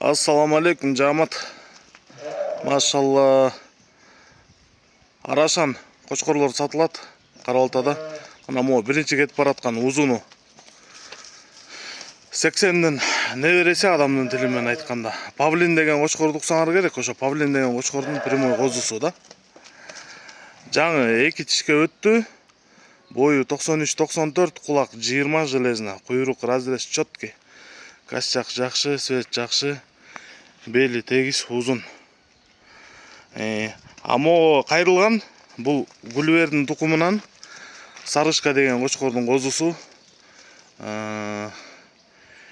Assalamu alaikum жамат. Машалла. Арашан кочкорлор сатылат Карабалтада. Мына мо биринчи кетип бараткан узуну. 80ден небереси адамдын тили менен айтканда. Павлин деген кочкорду уксаңар керек, ошо Павлин деген кочкордун прямой козусу да. Жаңы 2 тишке өттү. Бою 93-94, кулак 20 железно, куйрук разрез четкий. Касчак жакшы, свет жакшы, бели тегиз, узун. Амо кайрылган бул Гүлбердин тукумунан Сарышка деген кочкордун козусу.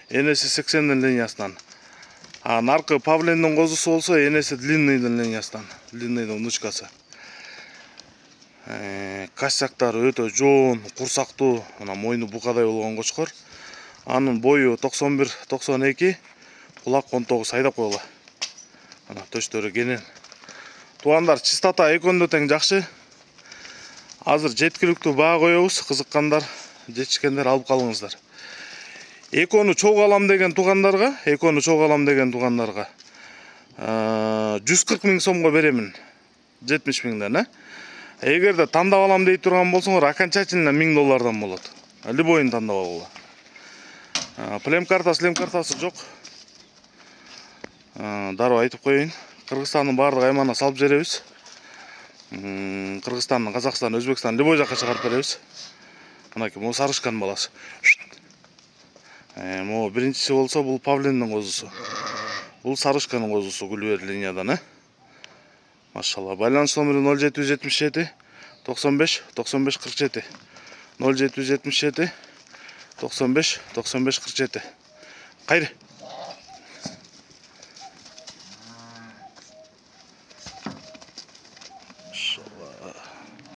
Энеси 80дин линиясынан. Наркы Павлиндин козусу болсо, энеси длинныйдын линиясынан, длинныйдын внучкасы. Касчактары өтө жоон, курсактуу, мына мойну букадай болгон кочкор. Анын бою 91-92, кулак 19 айдап койгула. Мына төштөрү кенен. Туугандар, чистота экөөндө тең жакшы. Азыр жеткиликтүү баа коебуз, кызыккандар, жетишкендер алып калыңыздар. Экөөнү чогуу алам деген туугандарга, 140 миң сомго беремин. 70 миңден, Эгерде тандап алам дей турган болсоңор, окончательно $1000 болот. Любойун тандап алгыла. Плем картасы жок. Дароо айтып коеюн. Кыргызстандын баардык аймагына салып жеребиз. Кыргызстан, Казакстан, Өзбекстан любой жакка чыгарып беребиз. Мынакей могу Сарышканын баласы. Могу биринчиси болсо бул Павлиндин козусу. Бул Сарышканын козусу Гүлбер линиядан, Машалла. Байланыш номери 0777 95 95 47. 0777 95 95 47. Кайры.